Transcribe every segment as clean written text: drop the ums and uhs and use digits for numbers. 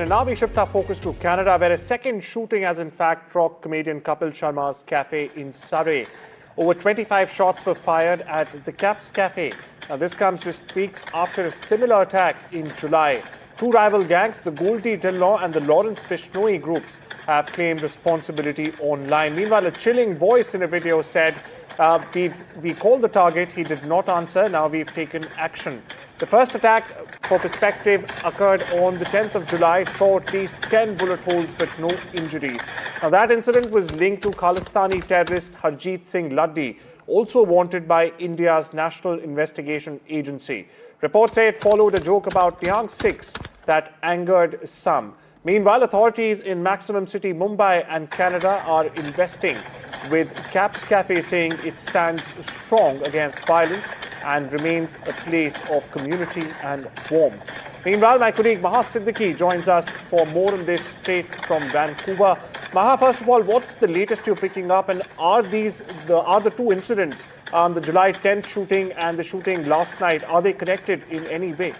And now we shift our focus to Canada, where a second shooting has in fact rocked comedian Kapil Sharma's Café in Surrey. Over 25 shots were fired at the Café. Now this comes just weeks after a similar attack in July. Two rival gangs, the Goldie Dinlaw and the Lawrence Bishnoi groups, have claimed responsibility online. Meanwhile, a chilling voice in a video said, we called the target, he did not answer, now we've taken action. The first attack, for perspective, occurred on the 10th of July, saw at least 10 bullet holes but no injuries. Now that incident was linked to Khalistani terrorist Harjeet Singh Laddi, also wanted by India's National Investigation Agency. Reports say it followed a joke about Nihang 6 that angered some. Meanwhile, authorities in Maximum City, Mumbai and Canada are investing, with Café saying it stands strong against violence and remains a place of community and warmth. Meanwhile, my colleague Maha Siddiqui joins us for more on this straight from Vancouver. Maha, first of all, what's the latest you're picking up, and are the two incidents, the July 10th shooting and the shooting last night, are they connected in any way?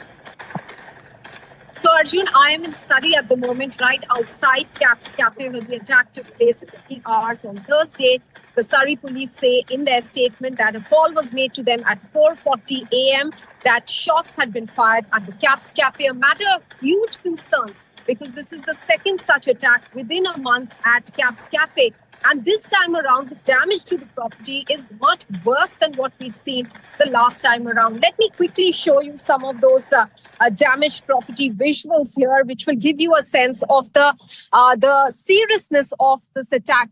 So Arjun, I am in Surrey at the moment, right outside Café, where the attack took place at the hours on Thursday. The Surrey police say in their statement that a call was made to them at 4:40 a.m. that shots had been fired at the Café, a matter of huge concern because this is the second such attack within a month at Café. And this time around, the damage to the property is much worse than what we'd seen the last time around. Let me quickly show you some of those damaged property visuals here, which will give you a sense of the seriousness of this attack.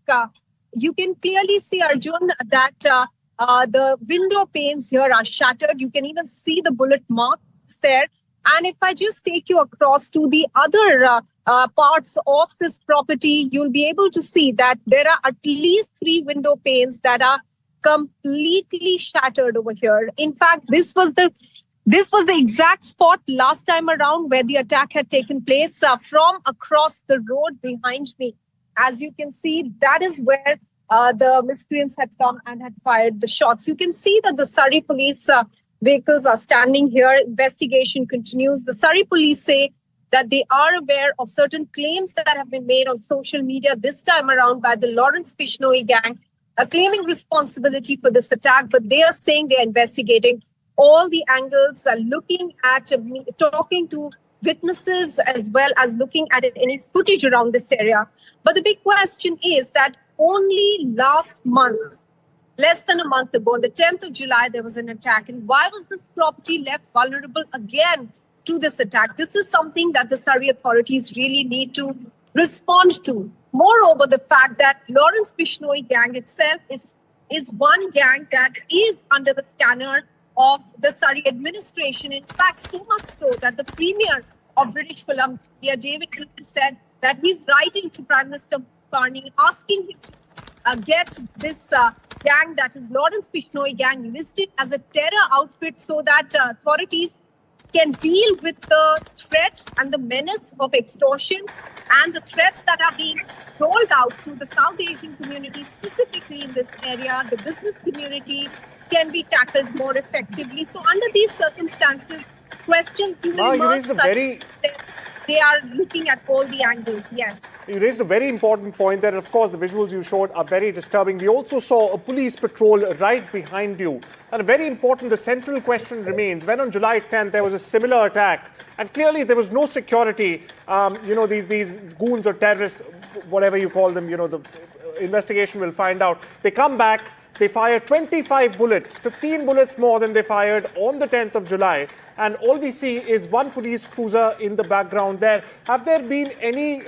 You can clearly see, Arjun, that the window panes here are shattered. You can even see the bullet marks there. And if I just take you across to the other parts of this property, you'll be able to see that there are at least 3 window panes that are completely shattered over here. In fact, this was the exact spot last time around where the attack had taken place from across the road behind me. As you can see, that is where the miscreants had come and had fired the shots. You can see that the Surrey police vehicles are standing here. Investigation continues. The Surrey police say that they are aware of certain claims that have been made on social media this time around by the Lawrence Bishnoi gang, claiming responsibility for this attack. But they are saying they are investigating all the angles, looking at talking to witnesses as well as looking at any footage around this area. But the big question is that only last month, less than a month ago, on the 10th of July, there was an attack. And why was this property left vulnerable again to this attack? This is something that the Surrey authorities really need to respond to. Moreover, the fact that Lawrence Bishnoi gang itself is one gang that is under the scanner of the Surrey administration. In fact, so much so that the Premier of British Columbia, David Clinton, said that he's writing to Prime Minister Carney, asking him to get this gang, that is Lawrence Bishnoi gang, listed as a terror outfit so that authorities can deal with the threat and the menace of extortion and the threats that are being rolled out to the South Asian community, specifically in this area. The business community can be tackled more effectively. So under these circumstances, questions do emerge. They are looking at all the angles, yes. You raised a very important point there. Of course, the visuals you showed are very disturbing. We also saw a police patrol right behind you. And very important, the central question remains, when on July 10th there was a similar attack, and clearly there was no security, these goons or terrorists, whatever you call them, the investigation will find out. They come back. They fired 25 bullets, 15 bullets more than they fired on the 10th of July. And all we see is one police cruiser in the background there. Have there been any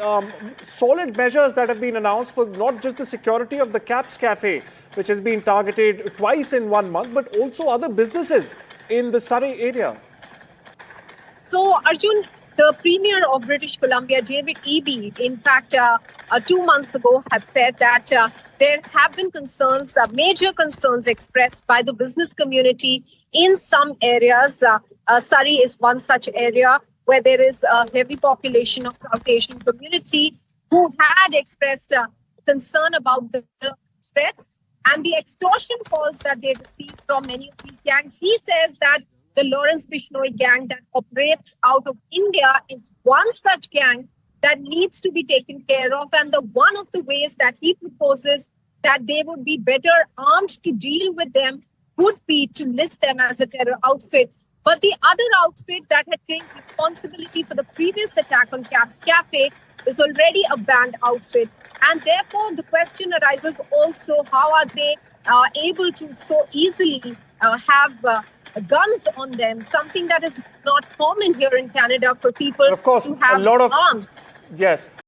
solid measures that have been announced for not just the security of the Café, which has been targeted twice in 1 month, but also other businesses in the Surrey area? So, Arjun, the Premier of British Columbia, David Eby, in fact, 2 months ago had said that there have been concerns, major concerns expressed by the business community in some areas. Surrey is one such area where there is a heavy population of South Asian community who had expressed concern about the threats and the extortion calls that they received from many of these gangs. He says that the Lawrence Bishnoi gang that operates out of India is one such gang that needs to be taken care of. And one of the ways that he proposes that they would be better armed to deal with them would be to list them as a terror outfit. But the other outfit that had claimed responsibility for the previous attack on Café is already a banned outfit. And therefore, the question arises also, how are they able to so easily have guns on them, something that is not common here in Canada for people Of course, to have a lot of arms. yes.